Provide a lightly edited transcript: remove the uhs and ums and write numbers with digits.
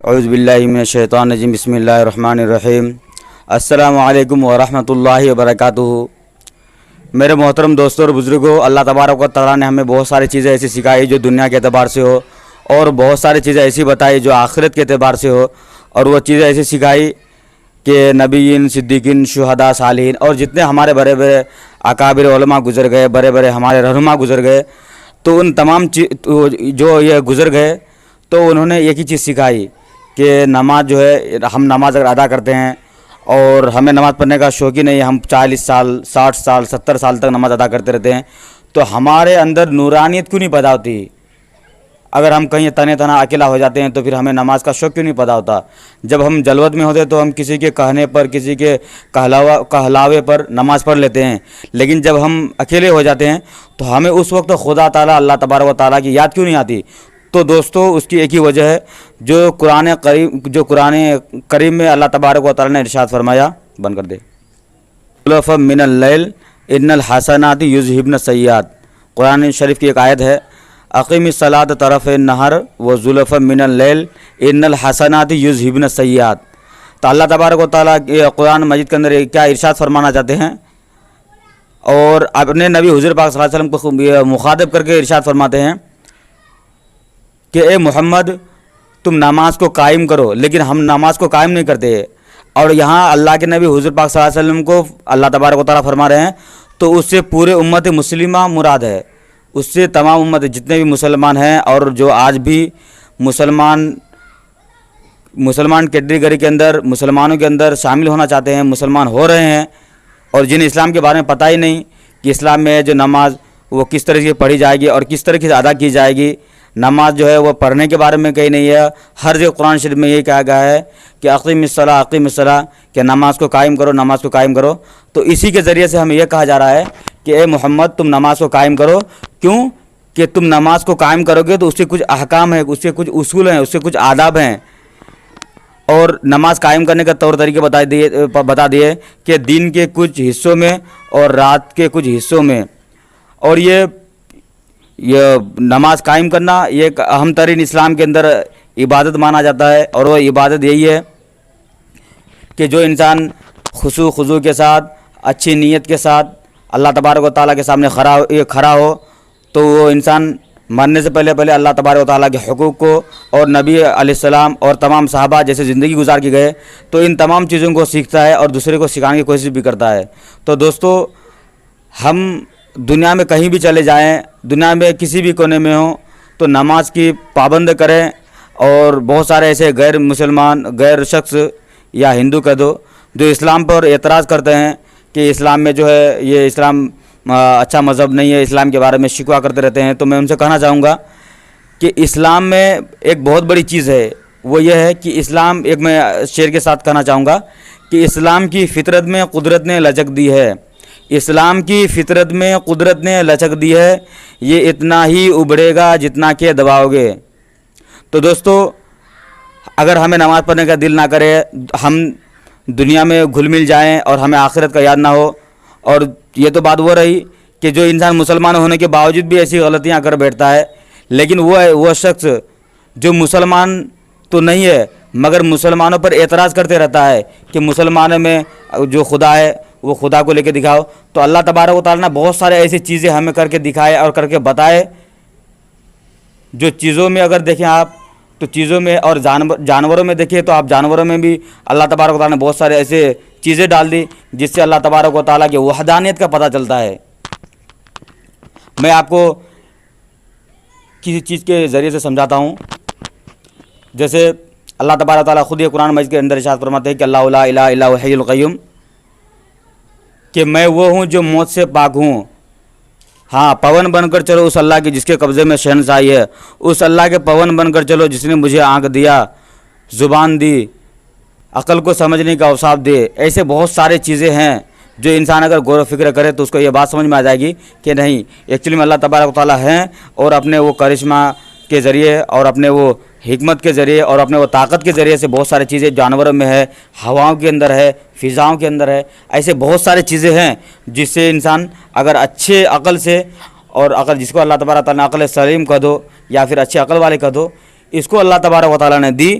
اعوذ باللہ من الشیطان الرجیم بسم اللہ الرحمن الرحیم السلام علیکم ورحمۃ اللہ وبرکاتہ۔ میرے محترم دوستوں اور بزرگوں، اللہ تبارک و تعالیٰ نے ہمیں بہت ساری چیزیں ایسی سکھائی جو دنیا کے اعتبار سے ہو، اور بہت ساری چیزیں ایسی بتائی جو آخرت کے اعتبار سے ہو، اور وہ چیزیں ایسی سکھائی کہ نبیین، صدیقین، شہداء، صالحین اور جتنے ہمارے بڑے بڑے اکابر علماء گزر گئے، بڑے بڑے ہمارے رہنما گزر گئے، تو ان تمام جو یہ گزر گئے تو انہوں نے ایک ہی چیز سکھائی کہ نماز جو ہے، ہم نماز اگر ادا کرتے ہیں اور ہمیں نماز پڑھنے کا شوق ہی نہیں ہے، ہم 40 سال 60 سال 70 سال تک نماز ادا کرتے رہتے ہیں، تو ہمارے اندر نورانیت کیوں نہیں پیدا ہوتی؟ اگر ہم کہیں تنے تنہا اکیلا ہو جاتے ہیں تو پھر ہمیں نماز کا شوق کیوں نہیں پیدا ہوتا؟ جب ہم جلوت میں ہوتے تو ہم کسی کے کہنے پر، کسی کے کہلاوے پر نماز پڑھ لیتے ہیں، لیکن جب ہم اکیلے ہو جاتے ہیں تو ہمیں اس وقت خدا تعالیٰ، اللہ تبارک و تعالیٰ کی یاد کیوں نہیں آتی؟ تو دوستو، اس کی ایک ہی وجہ ہے جو قرآن کریم میں اللہ تبارک و تعالیٰ نے ارشاد فرمایا، بند کر دے، زلفا من اللیل ان الحسنات یذہبن السیئات۔ قرآن شریف کی ایک آیت ہے، اقیم الصلاۃ طرف النہار وزلفا من اللیل ان الحسنات یذہبن السیئات۔ تو اللہ تبارک و تعالیٰ قرآن مجید کے اندر کیا ارشاد فرمانا چاہتے ہیں، اور اپنے نبی حضور پاک صلی اللہ علیہ وسلم کو مخاطب کر کے ارشاد فرماتے ہیں کہ اے محمد، تم نماز کو قائم کرو، لیکن ہم نماز کو قائم نہیں کرتے۔ اور یہاں اللہ کے نبی حضور پاک صلی اللہ علیہ وسلم کو اللہ تبارک و تعالیٰ فرما رہے ہیں، تو اس سے پورے امت مسلمہ مراد ہے، اس سے تمام امت جتنے بھی مسلمان ہیں اور جو آج بھی مسلمان کیٹیگری کے اندر، مسلمانوں کے اندر شامل ہونا چاہتے ہیں، مسلمان ہو رہے ہیں، اور جن اسلام کے بارے میں پتہ ہی نہیں کہ اسلام میں جو نماز وہ کس طرح سے پڑھی جائے گی اور کس طرح سے ادا کی جائے گی۔ نماز جو ہے وہ پڑھنے کے بارے میں کہیں نہیں ہے، ہر جگہ قرآن شریف میں یہ کہا گیا ہے کہ اقیم الصلاۃ، کہ نماز کو قائم کرو، نماز کو قائم کرو۔ تو اسی کے ذریعے سے ہمیں یہ کہا جا رہا ہے کہ اے محمد، تم نماز کو قائم کرو۔ کیوں کہ تم نماز کو قائم کرو گے تو اس سے کچھ احکام ہیں، اس سے کچھ اصول ہیں، اس سے کچھ آداب ہیں، اور نماز قائم کرنے کا طور طریقے بتا دیے کہ دن کے کچھ حصوں میں اور رات کے کچھ حصوں میں۔ اور یہ نماز قائم کرنا یہ ایک اہم ترین اسلام کے اندر عبادت مانا جاتا ہے، اور وہ عبادت یہی ہے کہ جو انسان خضوع کے ساتھ، اچھی نیت کے ساتھ اللہ تبارک و تعالیٰ کے سامنے کھڑا ہو، تو وہ انسان مرنے سے پہلے اللہ تبارک و تعالیٰ کے حقوق کو اور نبی علیہ السلام اور تمام صحابہ جیسے زندگی گزار کے گئے، تو ان تمام چیزوں کو سیکھتا ہے اور دوسرے کو سکھانے کی کوشش بھی کرتا ہے۔ تو دوستو، ہم دنیا میں کہیں بھی چلے جائیں، دنیا میں کسی بھی کونے میں ہوں، تو نماز کی پابند کریں۔ اور بہت سارے ایسے غیر شخص یا ہندو کہہ دو جو اسلام پر اعتراض کرتے ہیں کہ اسلام میں جو ہے یہ اسلام اچھا مذہب نہیں ہے، اسلام کے بارے میں شکوہ کرتے رہتے ہیں، تو میں ان سے کہنا چاہوں گا کہ اسلام میں ایک بہت بڑی چیز ہے، وہ یہ ہے کہ اسلام، ایک میں شعر کے ساتھ کہنا چاہوں گا کہ اسلام کی فطرت میں قدرت نے لچک دی ہے، اسلام کی فطرت میں قدرت نے لچک دی ہے، یہ اتنا ہی ابھرے گا جتنا کہ دباؤ گے۔ تو دوستو، اگر ہمیں نماز پڑھنے کا دل نہ کرے، ہم دنیا میں گھل مل جائیں اور ہمیں آخرت کا یاد نہ ہو، اور یہ تو بات وہ رہی کہ جو انسان مسلمان ہونے کے باوجود بھی ایسی غلطیاں کر بیٹھتا ہے، لیکن وہ شخص جو مسلمان تو نہیں ہے مگر مسلمانوں پر اعتراض کرتے رہتا ہے کہ مسلمانوں میں جو خدا ہے وہ خدا کو لے کے دکھاؤ۔ تو اللہ تبارک و تعالیٰ نے بہت سارے ایسی چیزیں ہمیں کر کے دکھائے اور کر کے بتائے، جو چیزوں میں اگر دیکھیں آپ تو چیزوں میں، اور جانوروں میں دیکھیں تو آپ جانوروں میں بھی اللہ تبارک و تعالیٰ نے بہت سارے ایسے چیزیں ڈال دی جس سے اللہ تبارک و تعالیٰ کی وحدانیت کا پتہ چلتا ہے۔ میں آپ کو کسی چیز کے ذریعے سے سمجھاتا ہوں، جیسے اللہ تبارک و تعالیٰ خود یہ قرآن مجید کے اندر ارشاد فرماتے ہیں کہ اللہ لا الہ الا هو الحی القیوم، کہ میں وہ ہوں جو موت سے پاک ہوں۔ ہاں، پون بن کر چلو اس اللہ کی جس کے قبضے میں شہنشاہی ہے، اس اللہ کے پون بن کر چلو جس نے مجھے آنکھ دیا، زبان دی، عقل کو سمجھنے کا اوصاف دے۔ ایسے بہت سارے چیزیں ہیں جو انسان اگر غور و فکر کرے تو اس کو یہ بات سمجھ میں آ جائے گی کہ نہیں، ایکچولی میں اللہ تبارک و تعالیٰ ہیں، اور اپنے وہ کرشمہ کے ذریعے اور اپنے وہ حکمت کے ذریعے اور اپنے وہ طاقت کے ذریعے سے بہت ساری چیزیں جانوروں میں ہے، ہواؤں کے اندر ہے، فضاؤں کے اندر ہے، ایسے بہت ساری چیزیں ہیں جس سے انسان اگر اچھے عقل سے، اور عقل جس کو اللہ تبارک و تعالیٰ نے عقل سلیم کہہ دو یا پھر اچھے عقل والے کہہ دو، اس کو اللہ تبارک و تعالیٰ نے دی،